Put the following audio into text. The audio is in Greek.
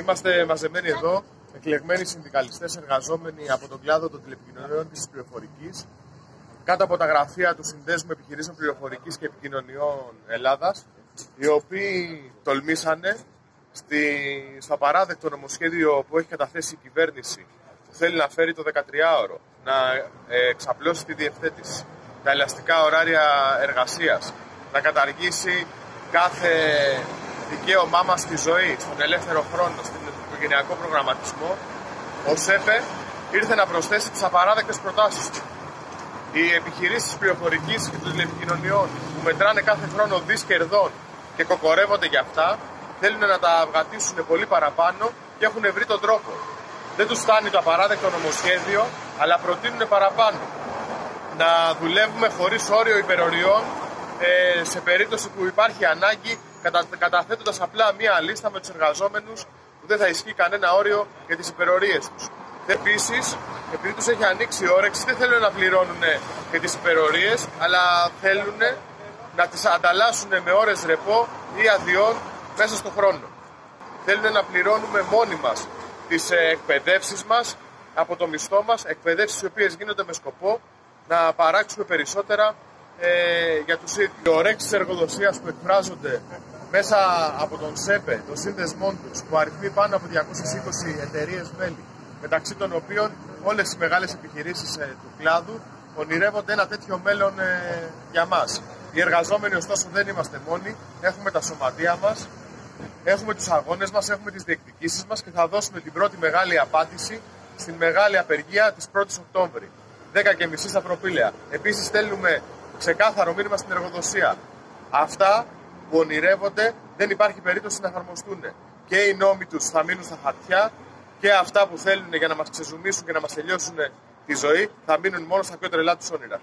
Είμαστε μαζεμένοι εδώ, εκλεγμένοι συνδικαλιστές, εργαζόμενοι από τον κλάδο των τηλεπικοινωνιών της πληροφορικής, κάτω από τα γραφεία του Συνδέσμου Επιχειρήσεων Πληροφορικής και Επικοινωνιών Ελλάδας, οι οποίοι τολμήσανε στο απαράδεκτο νομοσχέδιο που έχει καταθέσει η κυβέρνηση, που θέλει να φέρει το 13ωρο, να εξαπλώσει τη διευθέτηση, τα ελαστικά ωράρια εργασίας, να καταργήσει κάθε δικαίωμά μας στη ζωή, στον ελεύθερο χρόνο, στον οικογενειακό προγραμματισμό, ο ΣΕΠΕ ήρθε να προσθέσει τις απαράδεκτες προτάσεις του. Οι επιχειρήσεις πληροφορικής και των τηλεπικοινωνιών που μετράνε κάθε χρόνο δις κερδών και κοκορεύονται για αυτά, θέλουν να τα αυγατήσουν πολύ παραπάνω και έχουν βρει τον τρόπο. Δεν τους φτάνει το απαράδεκτο νομοσχέδιο, αλλά προτείνουν παραπάνω. Να δουλεύουμε χωρίς όριο υπεροριών σε περίπτωση που υπάρχει ανάγκη, καταθέτοντας απλά μία λίστα με τους εργαζόμενους που δεν θα ισχύει κανένα όριο για τις υπερορίες τους. Επίσης, επειδή τους έχει ανοίξει η όρεξη, δεν θέλουν να πληρώνουν και τις υπερορίες, αλλά θέλουν να τις ανταλλάσσουν με ώρες ρεπό ή αδειών μέσα στον χρόνο. Θέλουν να πληρώνουμε μόνοι μας τις εκπαιδεύσεις μας από το μισθό μας, εκπαιδεύσεις οι οποίες γίνονται με σκοπό να παράξουμε περισσότερα για τους ίδιους. Οι ορέξεις εργοδοσίας που εκφράζονται μέσα από τον ΣΕΠΕ, τον σύνδεσμό τους, που αριθμεί πάνω από 220 εταιρείες μέλη, μεταξύ των οποίων όλες οι μεγάλες επιχειρήσεις του κλάδου ονειρεύονται ένα τέτοιο μέλλον για μας. Οι εργαζόμενοι ωστόσο δεν είμαστε μόνοι, έχουμε τα σωματεία μας, έχουμε τους αγώνες μας, έχουμε τις διεκδικήσεις μας και θα δώσουμε την πρώτη μεγάλη απάντηση στην μεγάλη απεργία της 1ης Οκτώβρη, 10:30 στα Προπήλαια. Επίσης στέλνουμε ξεκάθαρο μήνυμα στην εργοδοσία. Αυτά που ονειρεύονται δεν υπάρχει περίπτωση να εφαρμοστούν. Και οι νόμοι τους θα μείνουν στα χαρτιά και αυτά που θέλουν για να μας ξεζουμίσουν και να μας τελειώσουν τη ζωή θα μείνουν μόνο στα πιο τρελά τους όνειρα.